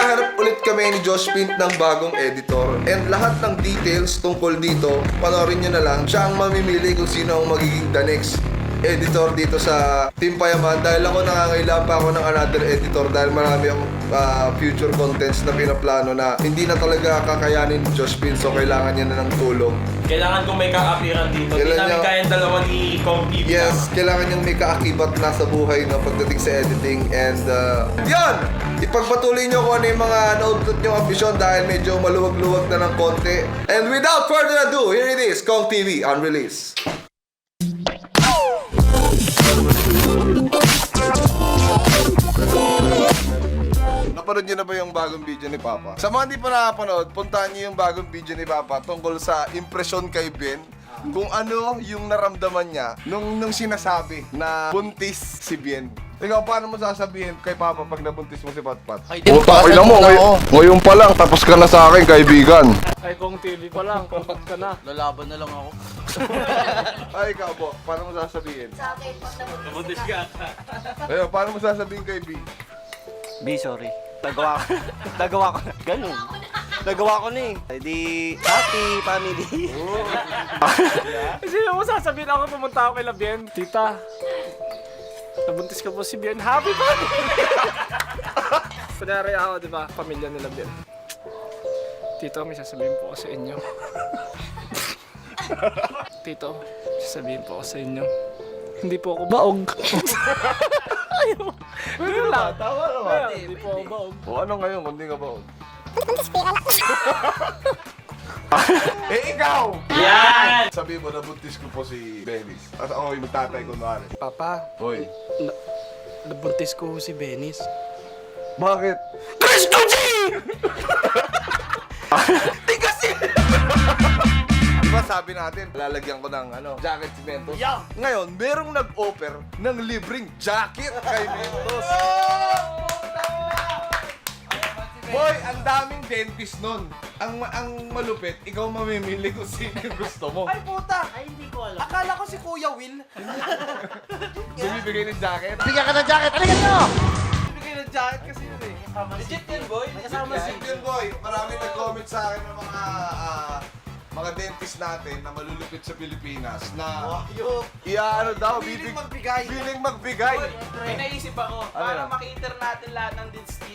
Maghahanap ulit kami ni Josh Pint ng bagong editor. And lahat ng details tungkol dito, panoorin nyo na lang. Siya ang mamimili kung sino ang magiging the next editor dito sa Team Payaman. Dahil ako nangangailangan pa ako ng another editor dahil marami akong future contents na pinaplano na hindi na talaga kakayanin ni Josh Pint. So kailangan niya na ng tulong. Kailangan kong may ka-appearance dito. Hindi namin kayang dalawa ni Kong TV. Yes, kailangan niyang may kaakibat na sa buhay na pagdating sa editing. And yun! Ipagpatuloy niyo kung ano yung mga naudlot niyong ambisyon dahil medyo maluwag-luwag na ng konti. And without further ado, here it is, Kong TV Unreleased. Napanood niyo na ba yung bagong video ni Papa? Sa mga hindi pa nakapanood, puntahan niyo yung bagong video ni Papa tungkol sa impresyon kay Ben. Kung ano yung naramdaman niya nung sinasabi na buntis si Ben. Ikaw, paano mo sasabihin kay Papa pag nabuntis mo si Patpat? Puta, kailan mo, ngayon pa lang, tapos ka na sa akin, kaibigan. Ay, kung TV pa lang, kumpat ka na. Lalaban na lang ako. Ay, ikaw po, paano mo sasabihin? Sa akin, pag Nabuntis ka. Ayun, paano mo sasabihin kay B? B, sorry. Nagawa ko na. Ganun. Nagawa ko na eh. Di, happy family. Kasi mo sasabihin ako, pumunta ako kay Labien. Tita, nabuntis ka po si Bien. Happy birthday! Kunwari ako, di ba? Pamilya nila Bien. Tito, may sasabihin po ako sa inyo. Tito, sasabihin po ako sa inyo. Hindi po ako baog. Ayaw. Ganun lang. Tama naman. Hindi po ako baog. O ano ngayon, kung di ka ba? Eh, ikaw! Yan! Sabi mo, nabuntis ko po si Benis. At ako yung tatay ko natin. Papa, Hoy. nabuntis ko si Benis. Bakit? Cristo G! Diba sabi natin, lalagyan ko ng jacket si Mentos. Yeah. Ngayon, merong nag-offer ng libreng jacket kay Mentos. Boy, ang daming dentist nun. Ang malupit, ikaw mamimili kung sino yung gusto mo. Ay, puta! Ay, hindi ko alam. Akala ko si Kuya Will. Bumibigay ng jacket. Bigyan ka ng jacket! Halika nyo! Bigyan ng jacket kasi yun eh. Legit yan, boy. Kasama si... Yun, boy. Marami nag-comment sa akin ng mga dentist natin na malulupit sa Pilipinas na iaano daw, Feeling magbigay. Feeling magbigay. May naisip ako, Ano para yan? maki-enter natin lahat ng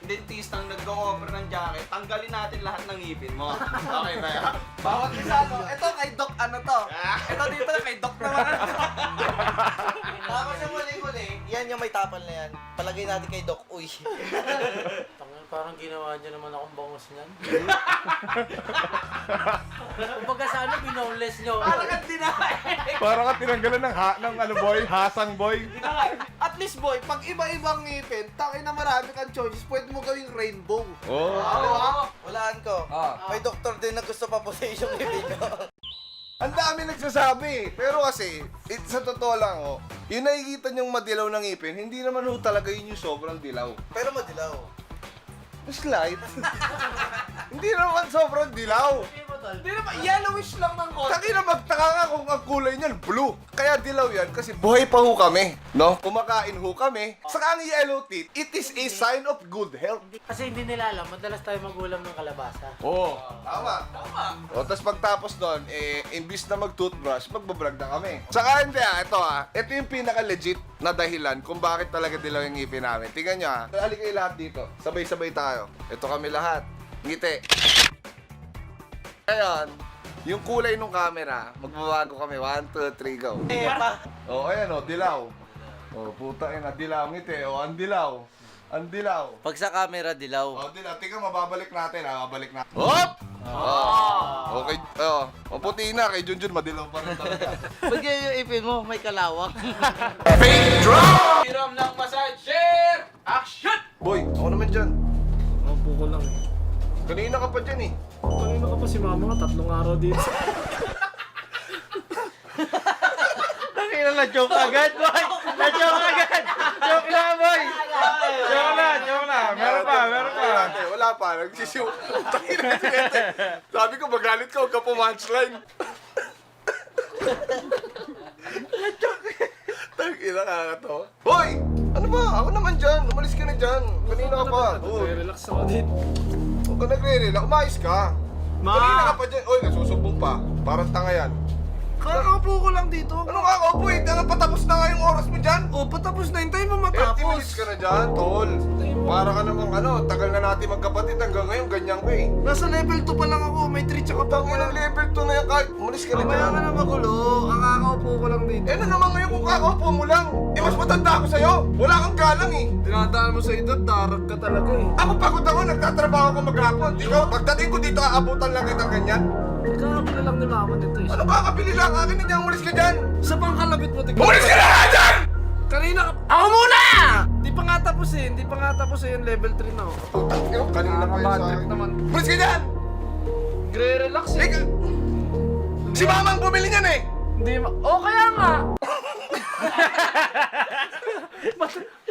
dentistang nag-offer ng jacket, tanggalin natin lahat ng ngipin mo. Okay ba yan? Bawat isa, no? Ito kay Doc, ano to? Ito dito kay Doc naman. Tapos yung muli-muli, yan yung may tapal na yan. Palagay natin kay Doc, uy. Parang ginawa niya naman akong bangos niyan. Kumbaga sa ano, binowless niyo. Parang ang dinay! Parang ka tinanggalan ng boy, hasang boy. At least boy, pag iba-ibang ngipin, tangin na marami kang choices, pwede mo gawing rainbow. Oh. Walaan ko. May doktor din na gusto pa po sa yung ngipin ko. Ang dami nagsasabi. Pero kasi, sa totoo lang, yung nakikita niyong madilaw ng ngipin, hindi naman talaga yun yung sobrang dilaw. Pero madilaw. Slight. Hindi naman sobrang dilaw. Hindi naman, yellowish lang ng konti. Taki na magtaka ka kung ang kulay niyan, blue. Kaya dilaw yan kasi buhay pa ho kami, no? Kumakain ho kami. Saka ang yellow teeth, it is a sign of good health. Kasi hindi nila alam, madalas tayo magulam ng kalabasa. Oo. Tama. O, tapos pagtapos doon, imbis na mag-toothbrush, magbabrag na kami. Saka hindi ito yung pinaka-legit na dahilan kung bakit talaga dilaw yung ngipin namin. Tingnan nyo halika kayo lahat dito. Sabay-sabay tayo. Ito kami lahat. Ngiti. Ngayon, yung kulay ng camera, magbabago kami. 1, 2, 3, go. Ayan dilaw. Puta yun, dilaw ngiti. Ang dilaw. Ang dilaw. Pag sa camera, dilaw. Dilaw. Tingnan, mababalik natin Mababalik na. Hop! Okay. Puti na. Kay Junjun, madilaw pa rin talaga. Pag yung ipin mo, may kalawang. Hiram ng massage, share! Action! Boy, ako naman dyan. Mapo ko lang eh. Kanina ka pa dyan eh. Kanina ka pa si mama ka, 3 araw dito. Tangina na joke agad, boy! Na-joke agad! Joke na, boy! Joke na! Meron pa! Wala pa. Nagsisiw. Tangina na. Sabi ko, magalit ka. Huwag ka pumunchline. Tangina ka to. Hoy! Ano ba? Ako naman dyan. Umalis ka na dyan. Kanina ka pa. Uy, Relax ako dito. huwag ka nagre-relax. Umayos ka. Kanina ka pa dyan. Uy, nasusumbong pa. Parang tanga yan. Kakaupo ko lang dito. Anong kakaupo eh? Tanga patapos na nga yung oras mo dyan. O, patapos na. Hintayin mo 30 matapos. minutes ka na dyan, tol. Para ka namang tagal na natin magkapatid hanggang ngayon, ganyan ka eh. Nasa level 2 pa lang ako. May 3 tsaka pa. Tangin ang level 2 na yan kahit umalis ka na Mamaya dyan. ka na magulo. Kakaupo ko lang dito. Eh ano naman ngayon kung kakaupo mo lang? Eh mas matanda ako sa'yo. Wala kang galang eh. Dinadaan mo sa edad, darag ka talaga eh. Ako pagod ako, nagtatrabaho ako maghapon. Ikaw, pagdating ko dito, aabutan lang kita ganyan. Kakabili lang ni Mama nito eh. Ano kakabili lang? Akin na niya, umalis ka dyan. Sa pangkalabit mo, tignan. Umalis ka na nga dyan! Kanina ka... Ako muna! Di pa nga tapos eh. Hindi pa nga tapos eh. Yung level 3 na ako. Putang ina, kanina pa yun sa Nakabad akin. trip naman. Umalis ka dyan! Gre-relax eh. Eh, si Mama ang bumili niyan eh! Hindi ma... Oh, kaya nga!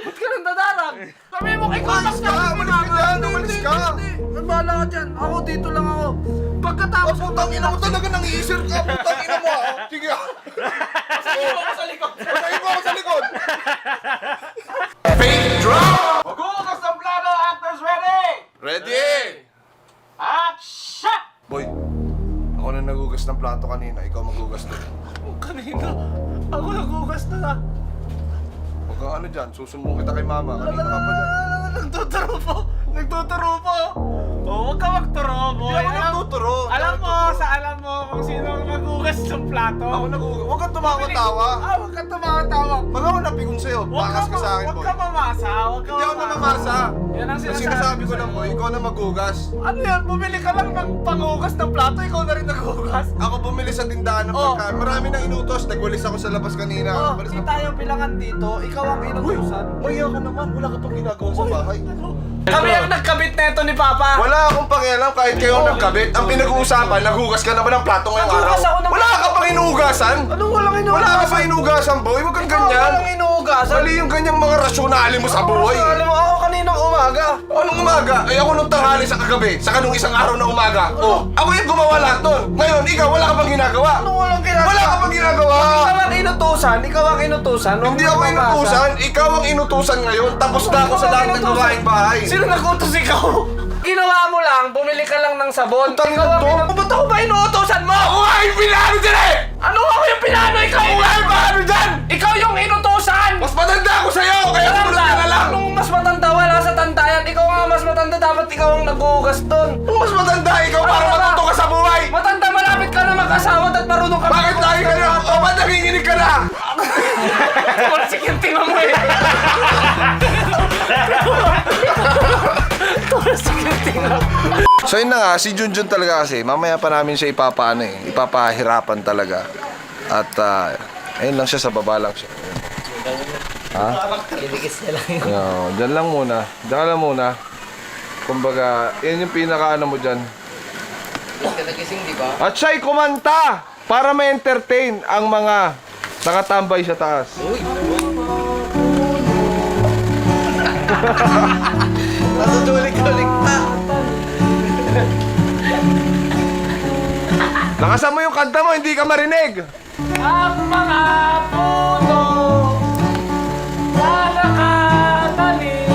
Ba't ka nang dadarang? Sabi mo, ikaw Umalis ka! Umalis ka dyan! Umalis ka! Nagbahala ka dyan. Ako dito lang ako. Pagkatapos Oh, putang ina mo talaga nang iisir ka! Putang ina mo ah! Sige ah! Pasahin mo ako sa likod! Pasahin mo ako sa likod! Fake drop! Magugas ng plano, actors ready! Ready! Action! Boy, ako na nagugas ng plato kanina, ikaw magugas doon. Kanina, ako nagugas na. Huwag kang ano dyan, susumbong kita kay Mama. Kanina ka pa dyan. Nagtuturo po! Nagtuturo po! Oh, huwag ka magturo, boy. Hindi ako nagtuturo. Alam mo kung sino ang nagugas ng plato. Ako nagugas. Huwag kang tumawa-tawa. Huwag ka tumawa-tawa. Pag ako napikon sa'yo, bakas ka sa akin, Huwag boy. ka mamasa. Huwag ka Hindi ako namamasa. Yan ang Ang sinasabi ko lang, boy, ikaw na magugas. Ano yan? Bumili ka lang ng pangugas ng plato, ikaw na rin nagugas. Ako bumili sa tindahan ng Oh. pagkain. Marami nang inutos. Nagwalis ako sa labas kanina. Oh, Walis di ako. tayo bilangan dito, ikaw ang inutusan. Maya ka naman. Wala ka pang ginagawa sa bahay. Kami ang nagkabit neto ni Papa. Wala akong pakialam kahit kayo ang nagkabit. Ang pinag-uusapan, nagugas ka naman ng plato ngayong araw. Nagugas ako ng- Wala ka pang inuugasan. Anong walang inuugasan? Wala ka pang inuugasan, boy. Huwag kang Ikaw ganyan. walang inuugasan. Mali yung ganyang mga rasyonali mo sa buhay. Alam mo, ako kaninang umaga. Anong umaga? Ay ako nung tanghali sa kagabi, sa kanong isang araw na umaga. Oh, ako yung gumawa lahat nun. Ngayon, ikaw, wala ka pang ginagawa. Anong walang ginagawa? Wala ka pang ginagawa. Ikaw ang inutusan, ikaw ang inutusan. Huwag Hindi mo ako mabasa. inutusan, ikaw ang inutusan ngayon. Tapos na ako sa lahat ng gawaing bahay. Sino nag-utos ikaw? Ginawa mo lang, bumili ka lang ng sabon. Utang Ikaw ang ito. inu- Ba't ako ba inuutosan mo? Ako nga yung pinano dyan eh! Ano ako yung pinano? Ikaw Ako nga yung pinano dyan! Ikaw yung inutusan! Mas matanda ako sa'yo, kaya sumunod ka na lang! Anong mas matanda? Wala sa tantayan. Ikaw nga mas matanda. Dapat ikaw ang nag-uugas doon. Kung mas matanda ikaw para Ano ba? matuto ka sa buhay! Matanda, malapit ka na mag-asawa at marunong ka. Bakit lagi ka na? O ba't nanginginig ka na? Tumalsik yung tinga mo eh. Tumalsik yung tinga. So yun na nga, si Junjun talaga kasi, mamaya pa namin siya ipapaano eh, ipapahirapan talaga. At ayun lang siya, sa baba lang siya. Ha? Kinikis niya lang yun. Yo, dyan lang muna. Dyan ka lang muna. Kumbaga, yun yung pinaka-ano mo dyan. Mas ka nagising, di ba? At siya'y kumanta para ma-entertain ang mga nakatambay sa taas. Natutulik-tulik na. Lakasan mo yung kanta mo, hindi ka marinig. Ang mga puno na nakatanim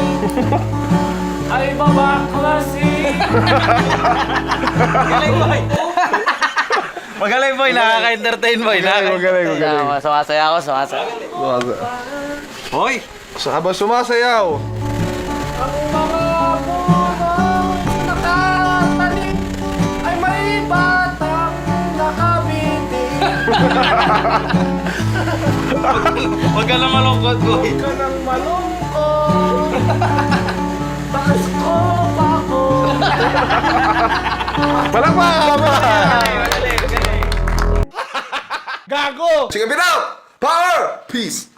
ay babaklasin. Magaling, boy. Magaling, boy. Nakaka-entertain, boy. Magaling. Sumasaya ako, sumasaya. Hoy! Habang sumasayaw. Ang mga puno nakatanim ay may batang nakabitin. Huwag ka na malungkot, boy. Ka nang malungkot. Pasko pa ko. Palakpakan ka! Gago! Sige, bitaw! Power! Peace!